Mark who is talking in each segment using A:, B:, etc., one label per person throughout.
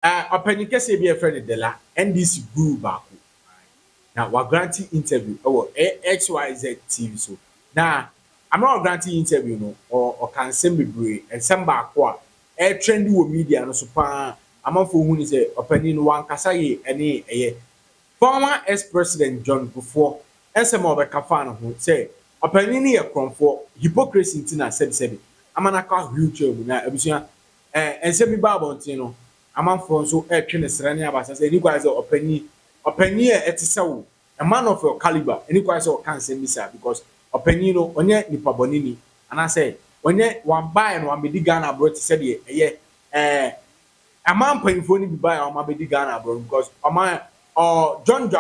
A: Opening kese bi a friend de la NDC guru baako. Na wa granting interview XYZ TV so. Na I'm not granting interview no or can send me brave and some baako a trendy wo media no so pa amanfo hu ni say opening no wan kasa ye ene eye. Former ex-president John Kufuor SM obeka fa no ho say opening ne ye kronfo hypocrisy ntina said amanaka wheelchair mu na abusua ensemi babontin no amanfo nso twe ne sra ne abasa say ni kwa say opening e etise wo a man of your caliber any kwa say o kan say misa because opening no onye nipa bonini ana say onye wan buy no wan be di Ghana abroad say de eye aman panfo ni bi buy o ma be di Ghana abroad because aman John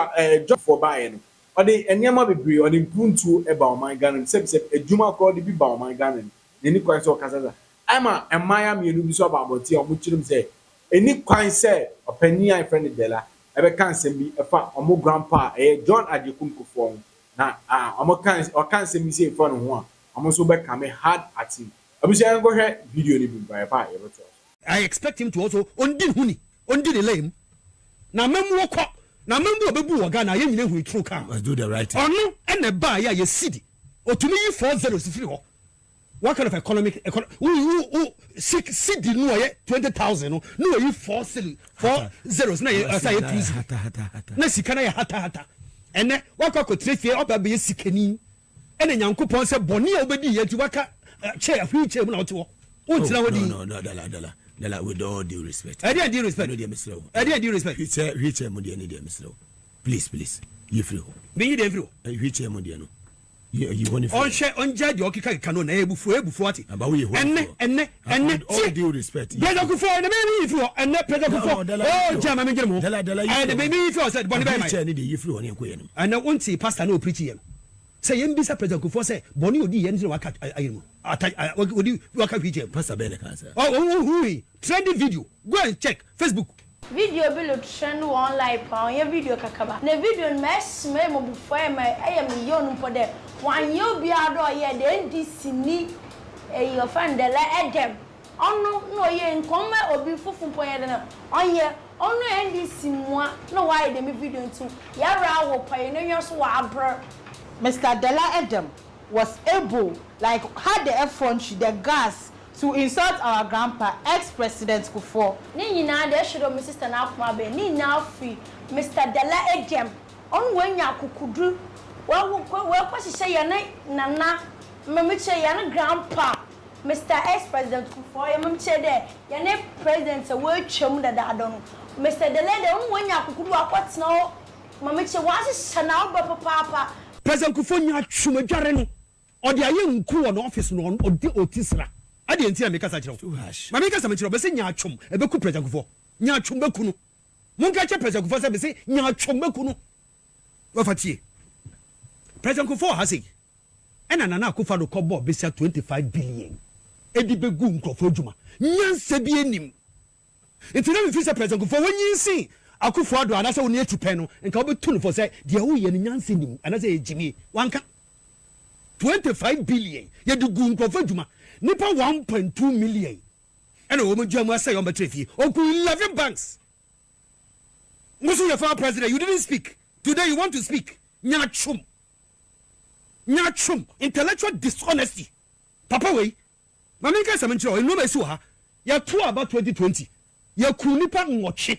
A: for buying or the enyama bebre or the puntu eba o man Ghana say ejuma ko de bi ba o man Ghana ni kwa say o kasa ama emaya mienu bi so about ti o mu chirim say eni kwan say opani an friend dela ebe kan sem bi efa omo grandpa John Adekum Kufuor na omo kan o kan sem bi say for no ho a omo so be come hard at him abusia go hwe video ni bi ba e beto.
B: I expect him to also ondi huni ondi the lame na memu ko na membu obebu wo Ghana ye nyine hu true car
C: must do the right thing
B: onu ene ba ya ye sidi otumi yi 40 sifiri ho. What kind of economic city no ye 20,000 no ye 40 zeros na ye say 2 na sika na ye hata ene waka ko trefie oba be sikani ene nyankopon se boni a obedi ye ti waka che afiche mu na ote wo ontira wodi
C: Dala with all due respect.
B: I did respect. I did respect.
C: Which Monday any dear Mr. Please. You free.
B: Be you there free.
C: Which Monday no. You want
B: on share on judge or kika canon ebufu ati.
C: About we
B: and
C: all due respect.
B: Brother Kufuor and the baby if you and Brother Kufuor. Oh, Jam I mean and the baby if you said Bonnie by my
C: you free on your
B: and I won't see pastor no preaching. Say mbisa President Kufuor say boni odi ye nti waka ayimu odi waka hwije
C: pastor Ben cancer.
B: Oh trending video go and check Facebook
D: video bi lo trend online pa on your video kakaba na video mess me mo bufo e ma eye me yon mpo de wan yo bia do ye de ndisi ni e yo fan de la edem onu no ye nkom obi fufu mpo ye de na onye onu ndisi mua no why de me video ntu ya ra wo pa ye no yo so wa abro.
E: Mr. Dela Edem was able, like, had the effort, the gas to insult our grandpa, ex-president Kufuor.
D: Ni na de should my sister na kuma be ni na free Mr. Dela Edem on when ya kukudu well kwasise ye na nana mamiche ye na grandpa Mr. ex-president Kufuor ye mamiche de ye na president we twam da don Mr. Dela de on when ya kukudu akwatena mamiche wasi sana oba papa
B: President Kufuor nya twumadware no odi aye nku won office no odi otisra ade enti na meka sa kire ma meka sa me kire be se nya twum ebeku President Kufuor nya twum beku no munka che President Kufuor se be se nya twum beku no wa fatie President Kufuor ha sei ena nana akufa do kobo be 25 billion edi begu nkrofo adwuma nyanse bi enim enti na me fi se President Kufuor wonyinsi Akufuor do anase woni atupen no nka obetu no for say de wo ye nyanse nim anase ejimi wanka 25 billion ye du gu nkrofo adwuma nipa 1.2 million ena wo modwamu asay on betrefie oku 11 banks musu your former president you didn't speak today you want to speak nyachum intellectual dishonesty papa we mama nka samanchiro enu be su ha ya to about 2020 ya ku nipa ngoche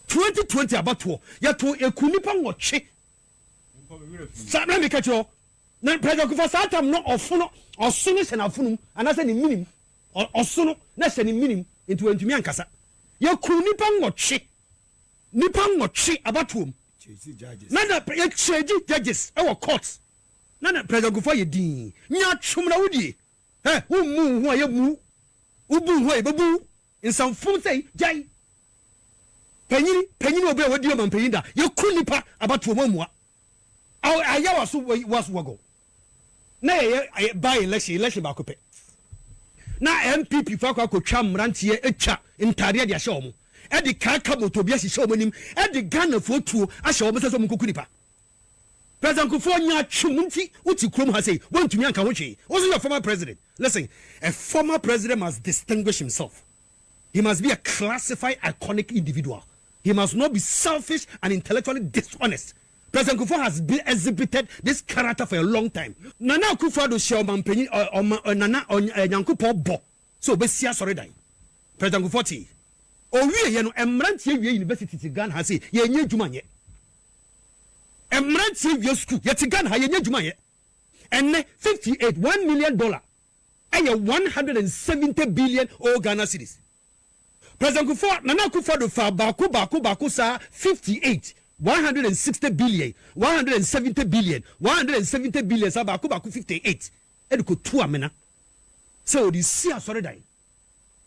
B: 2020 abato ya to ekunipa ngoche sabra me kachiro na President Kufuor satam no ofono osono se na funum anase ni minim osono na se ni minim into entumi ankasa ya kunipa ngoche nipa ngoche abato na na ya cheji judges e wo court na President Kufuor ye din nya twum na wudie mu hu aye mu ubu hu aye bebu insamfum sei jai Penyini obi a wadi o man penyinda ye kunipa abato mamua aya was wago na ye buy election ba kope na MPP fa kwa kotwa mrantie etwa ntare de ahye omo e de kaka moto bi ahye omo nim e de Ghana fotuo ahye omo seso mo kunipa President Kufuor nya twumunti uti krom ha sei wontumi anka ho hwe also your former president listen a former president must distinguish himself He must be a classified, iconic individual. He must not be selfish and intellectually dishonest. President Kufuor has been exhibited this character for a long time. Nana Akufo-Addo share Omanpanyin Nana Nyankopɔn bɔ. So besia sorry die. President Kufuor ti. Owie ye no emrantie wie university ti Ghana ha say ye nye adwuma nye. Emrantie wie school ye ti Ghana ha ye nye adwuma ye. Enne 58 $1 million. Eye 170 billion Ghana cedis. President Kufuor Nana Akufo-Addo fa baako sa 58 160 billion 170 billion 170 billion sa baako 58 e ko tu amena so di si asore dan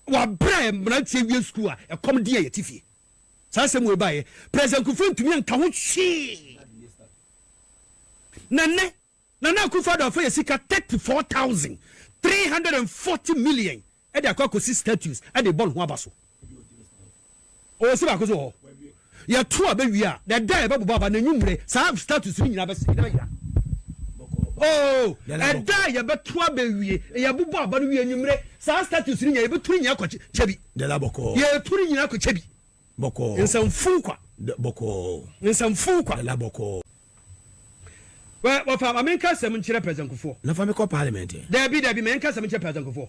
B: wa bra mrantie wie school e kom de ye tifie sa sem we bae President Kufuor ntumi anka ho hwe Nana Akufo-Addo fa yesika 34,340 million e de akwakosi statues e de ball ho abaso o se ba ko so ya to abawi a the die be baba na nwumre sa status ni nyina be se be ya oh the die ya be to abawi ya bubu aba no wi nwumre sa status ni nyina be turu nyina kwache chebi
C: de la boko
B: ya turu nyina kwache bi
C: boko
B: nsamfu kwa
C: de la boko
B: wa fa amenka sem nkyere President Kufuor
C: na fa me ko parliament
B: da bi menka sem nkyere President Kufuor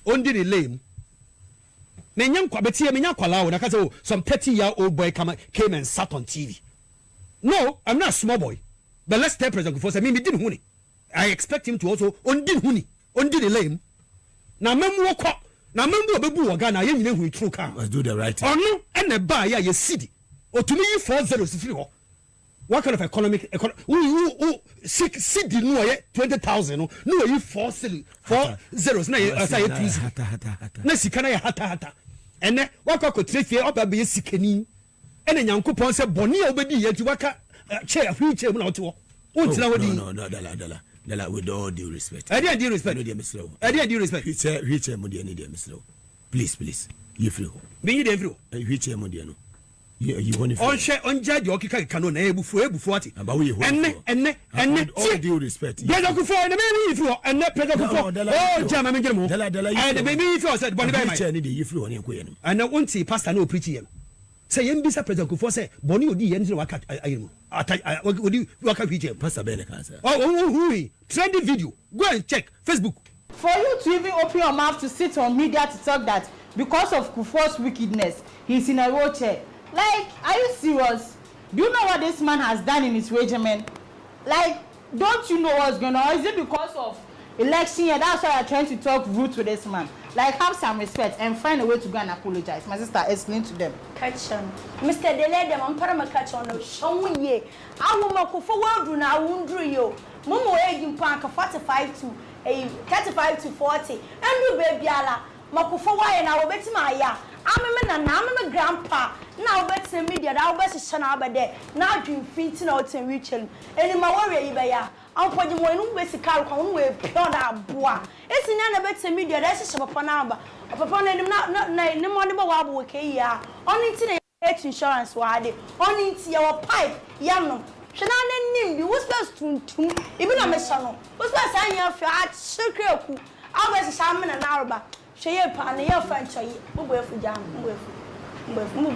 B: ondi ni lame Menyan kwa betie menya kwala wo na ka say some 30-year-old boy came and sat on TV. No, I'm not a small boy. But let's tell President Kufuor say me didn't huni. I expect him to also ondin huni. Ondin the lame. Na memu woko. Na memu obebu wo Ghana ye nyine hu true car.
C: Let's do the right thing.
B: Ono ene ba ya ye sidi. Otumi yi 40 sifiri ho. What kind of economic city no ye 20,000 no ye 40 zeros na ye say 2 na sika na ye hata ene waka ko trefie oba be sikani ene Nyankopon se boni a obedi ye ti waka chair free chair mu na oto o ntira wodi
C: no dala with all due respect
B: I did respect
C: no dey mislew
B: I did respect
C: which chair mu dey ni dey mislew please you free ho
B: be you dey free
C: which chair mu dey no you want to
B: on share on judge okika kano na ebufu ati
C: about we
B: ene
C: all due respect
B: President Kufuor na me if you ene President Kufuor oh jama me gire
C: dala
B: and baby if you said boni
C: my chair ni dey you free on enko ye no
B: and unti pastor na o preach ye say yem bisa President Kufuor say boni odi ye nti waka ayimu odi waka preach
C: pastor be na kan say
B: oh trending video go and check Facebook
E: for you to even open your mouth to sit on media to talk that because of Kufuor's wickedness he's in a wheelchair. Like, are you serious? Do you know what this man has done in his regimen? Like, don't you know what's going on? Or is it because of election year? That's why you're trying to talk rude to this man. Like, have some respect and find a way to go and apologize. My sister, explain to them.
D: Catch on. Mr. Deledem, I'm para catch on. Show me. I will make a forward and I won't do you. Momo aging park 45 to 40. And you baby ala. Makufo and I will bet my ya. I'm a grandpa. Now bet media, I'll bet a son over there. Now dream feet out and reaching. And in my worry, I'll put you one with the car on with pure bois. It's in a bet media, that's a panamba. Upon them not no money more okay, ya. Only to the insurance wide. Only to your pipe, yam. Shannon name, you was best to even a messano. Was best I have for art circle. I was a salmon and arba. She ye pan ye French ye move for jam move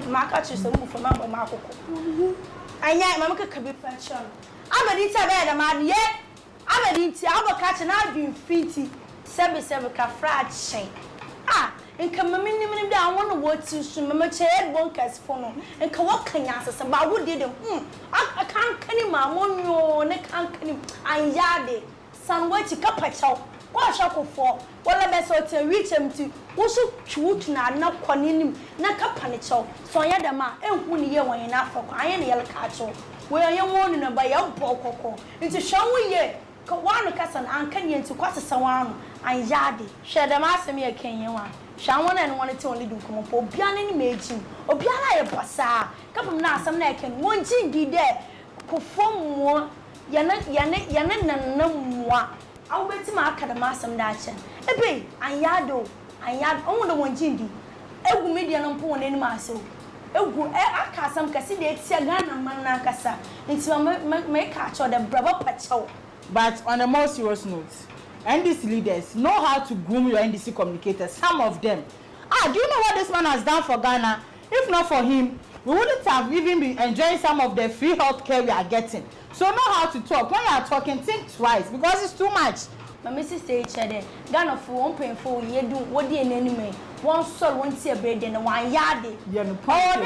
D: market to move from Marco. I yet mamma can be French. I'm a little bit of man yet. I'm a little I'll catch and I've been feety 77 fried chain. Ah, and come minimum down one word to remember chair bunkers for and can walk can answer about what did him. I can't can my one neck can't can him. I'm yarded. Some way to cup a chow. What shall for? Well, I best to reach him to also shoot now, not quanim, not capanicho. So I had a man, and who near one in Africa, I am yellow catcher. Where you warning by your boko. It's a show we yet. One cousin and Kenyan to quite a sawan and yardy. Share the master me a Kenyan one. Shawan and wanted to only do come up for Bian imaging or Biana a bassa. Come now, some neck and one chin be there. Perform more. Yana no more. I'll bet him I can master dacha. A bay, and yard, only one jindy. A median on poor any maso. A good air some cassidy, Siagana Manacasa, into make catch or the bravo pacho.
E: But on a more serious note, NDC leaders know how to groom your NDC communicators. Some of them. Do you know what this man has done for Ghana? If not for him, we wouldn't have even been enjoying some of the free health care we are getting. So know how to talk. When you are talking, think twice because it's too much.
D: My Mrs. H. Ghana for one painful year do what the enemy. One soul won't see a bread and one yard.
E: Yeah, no problem.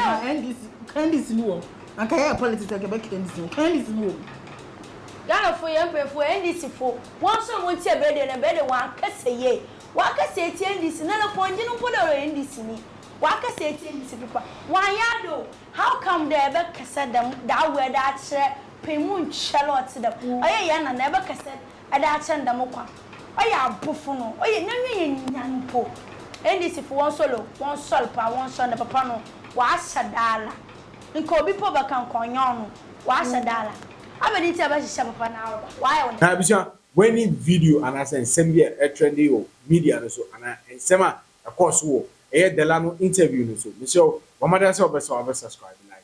E: And this new. And can you politics like a back in this new? Can this new?
D: Ghana for young people and this for one soul won't see a bread and a better one. Cast a year. What can say this? Another point, you don't put her in this. What can say this people? Why yard? How come they ever said them that way that Paymoon Charlotte to them? I am never cassette. I send them up. I am Buffalo. Oh, you never young po. And this if one solo, one sol pa, one son of Papano, was a dollar. In Kobe Poba can coin was a dollar. I mean, it's about a shop of an hour. Why?
A: Now, when in video and I send send a trendy or media and so and sema of course wo. The Lano interview so. Michelle, what matters over so subscribe like.